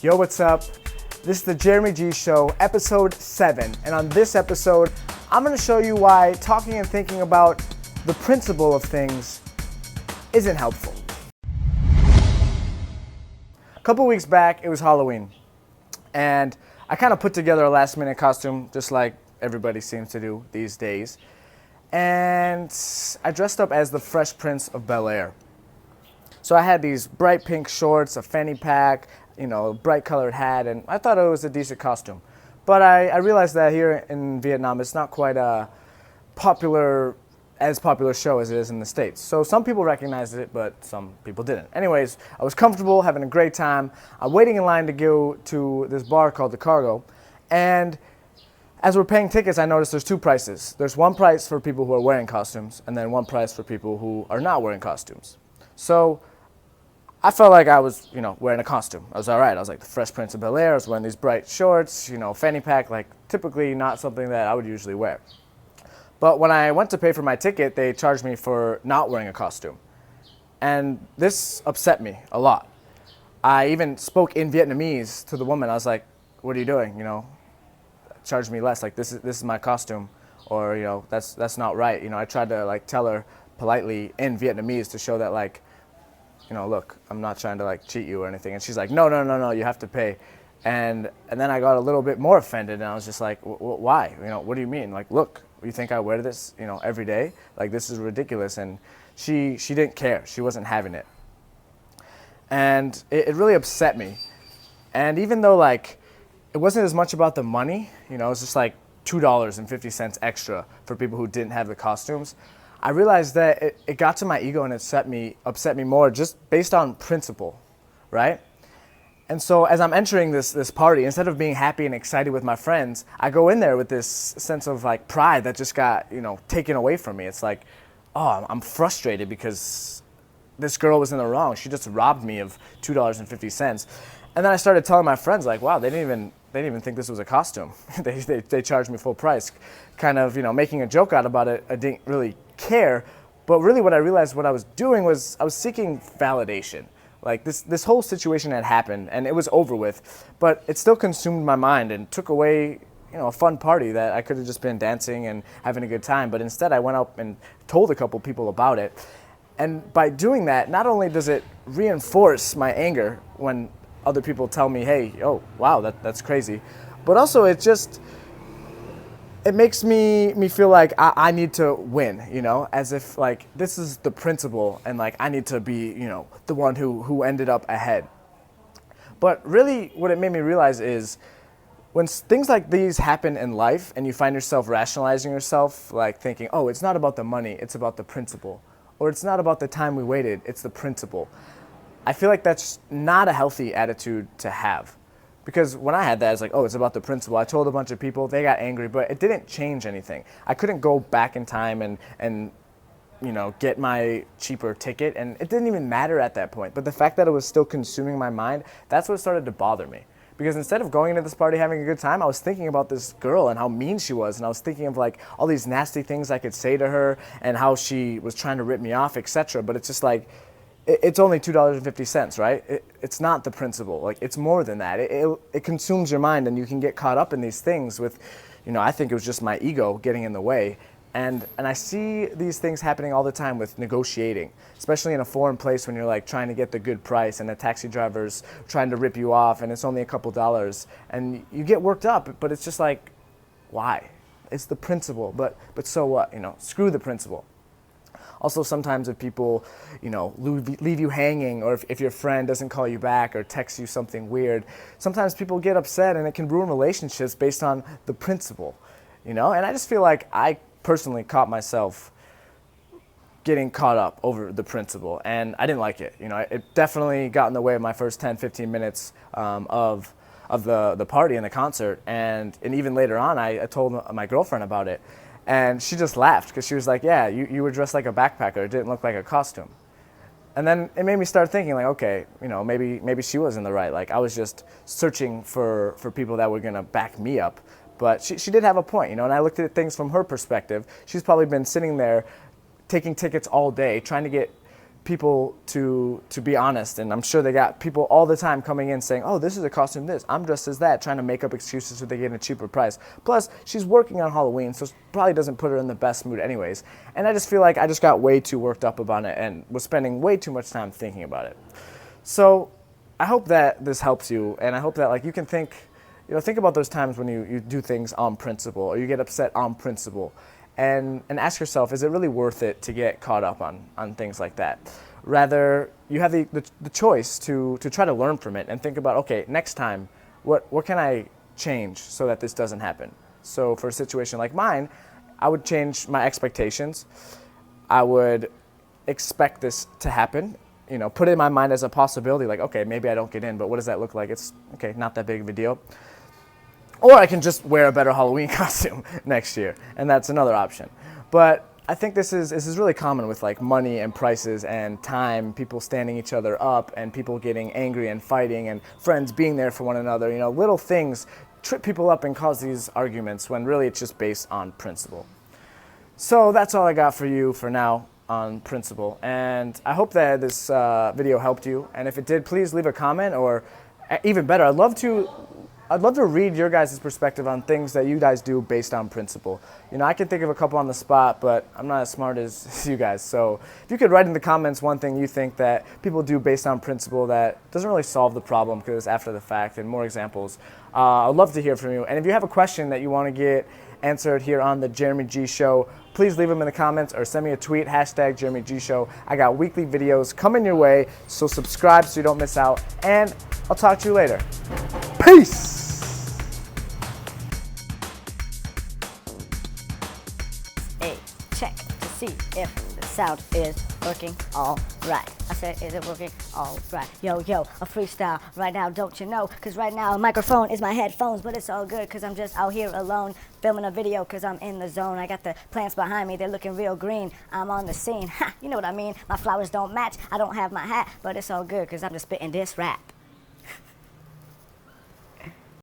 Yo, what's up? This is the Jeremy G Show, episode 7. And on this episode, I'm going to show you why talking and thinking about the principle of things isn't helpful. A couple weeks back, it was Halloween. And I kind of put together a last minute costume, just like everybody seems to do these days. And I dressed up as the Fresh Prince of Bel-Air. So I had these bright pink shorts, a fanny pack, a bright colored hat, and I thought it was a decent costume. But I realized that here in Vietnam, it's not quite a popular show as it is in the States. So some people recognized it, but some people didn't. Anyways, I was comfortable, having a great time. I'm waiting in line to go to this bar called The Cargo, and as we're paying tickets, I noticed there's two prices. There's one price for people who are wearing costumes, and then one price for people who are not wearing costumes. So I felt like I was, wearing a costume. I was all right. I was like the Fresh Prince of Bel-Air. I was wearing these bright shorts, fanny pack, like typically not something that I would usually wear. But when I went to pay for my ticket, they charged me for not wearing a costume. And this upset me a lot. I even spoke in Vietnamese to the woman. I was like, what are you doing? Charge me less. Like, this is my costume. Or, that's not right. I tried to, tell her politely in Vietnamese to show that, look, I'm not trying to cheat you or anything. And she's like, no, you have to pay. And then I got a little bit more offended, and I was just like, why? What do you mean? Look, you think I wear this, every day? This is ridiculous. And she didn't care. She wasn't having it. And it really upset me. And even though it wasn't as much about the money, it was just $2.50 extra for people who didn't have the costumes, I realized that it got to my ego and it upset me more just based on principle, right? And so as I'm entering this party, instead of being happy and excited with my friends, I go in there with this sense of pride that just got, taken away from me. It's like, oh, I'm frustrated because this girl was in the wrong. She just robbed me of $2.50. And then I started telling my friends, wow, they didn't even think this was a costume. they charged me full price, kind of, making a joke out about it. I didn't really care, but really what I realized what I was doing was I was seeking validation. This whole situation had happened and it was over with, but it still consumed my mind and took away, a fun party that I could have just been dancing and having a good time. But instead I went up and told a couple people about it. And by doing that, not only does it reinforce my anger when other people tell me, hey, oh, wow, that's crazy, but also it makes me feel like I need to win, as if this is the principle and I need to be, the one who ended up ahead. But really what it made me realize is when things like these happen in life and you find yourself rationalizing yourself, thinking, oh, it's not about the money, it's about the principle. Or it's not about the time we waited, it's the principle. I feel like that's not a healthy attitude to have. Because when I had that, it's it's about the principle. I told a bunch of people, they got angry, but it didn't change anything. I couldn't go back in time and get my cheaper ticket, and it didn't even matter at that point. But the fact that it was still consuming my mind, that's what started to bother me. Because instead of going into this party having a good time, I was thinking about this girl and how mean she was, and I was thinking of all these nasty things I could say to her and how she was trying to rip me off, etc. But it's just it's only $2.50, right? It's not the principle. It's more than that. It consumes your mind, and you can get caught up in these things with, I think it was just my ego getting in the way. And I see these things happening all the time with negotiating, especially in a foreign place when you're trying to get the good price and the taxi driver's trying to rip you off and it's only a couple dollars. And you get worked up, but it's just why? It's the principle, but so what? Screw the principle. Also, sometimes if people, leave you hanging, or if your friend doesn't call you back or texts you something weird, sometimes people get upset and it can ruin relationships based on the principle, And I just feel like I personally caught myself getting caught up over the principle, and I didn't like it. It definitely got in the way of my first 10, 15 minutes of the party and the concert, and even later on, I told my girlfriend about it. And she just laughed because she was like, yeah, you were dressed like a backpacker. It didn't look like a costume. And then it made me start thinking okay, maybe she was in the right. I was just searching for people that were going to back me up. But she did have a point, and I looked at things from her perspective. She's probably been sitting there taking tickets all day, trying to get people to be honest, and I'm sure they got people all the time coming in saying, oh, this is a costume this, I'm dressed as that, trying to make up excuses so they get a cheaper price. Plus, she's working on Halloween, so it probably doesn't put her in the best mood anyways. And I just feel like I just got way too worked up about it and was spending way too much time thinking about it. So I hope that this helps you, and I hope that like you can think about those times when you do things on principle, or you get upset on principle. And ask yourself, is it really worth it to get caught up on things like that? Rather, you have the choice to try to learn from it and think about, okay, next time, what can I change so that this doesn't happen? So for a situation like mine, I would change my expectations. I would expect this to happen, put it in my mind as a possibility, like, okay, maybe I don't get in, but what does that look like? It's, okay, not that big of a deal. Or I can just wear a better Halloween costume next year, and that's another option. But I think this is really common with like money and prices and time, people standing each other up, and people getting angry and fighting, and friends being there for one another. Little things trip people up and cause these arguments when really it's just based on principle. So that's all I got for you for now on principle, and I hope that this video helped you. And if it did, please leave a comment, or even better, I'd love to read your guys' perspective on things that you guys do based on principle. I can think of a couple on the spot, but I'm not as smart as you guys. So if you could write in the comments one thing you think that people do based on principle that doesn't really solve the problem because it's after the fact, and more examples, I'd love to hear from you. And if you have a question that you want to get answered here on the Jeremy G Show, please leave them in the comments or send me a tweet, #JeremyGshow. I got weekly videos coming your way, so subscribe so you don't miss out, and I'll talk to you later. Peace! Check to see if the sound is working all right. I said, is it working all right? Yo, a freestyle right now, don't you know? Because right now a microphone is my headphones, but it's all good because I'm just out here alone filming a video because I'm in the zone. I got the plants behind me, they're looking real green. I'm on the scene, ha, you know what I mean? My flowers don't match, I don't have my hat, but it's all good because I'm just spitting this rap.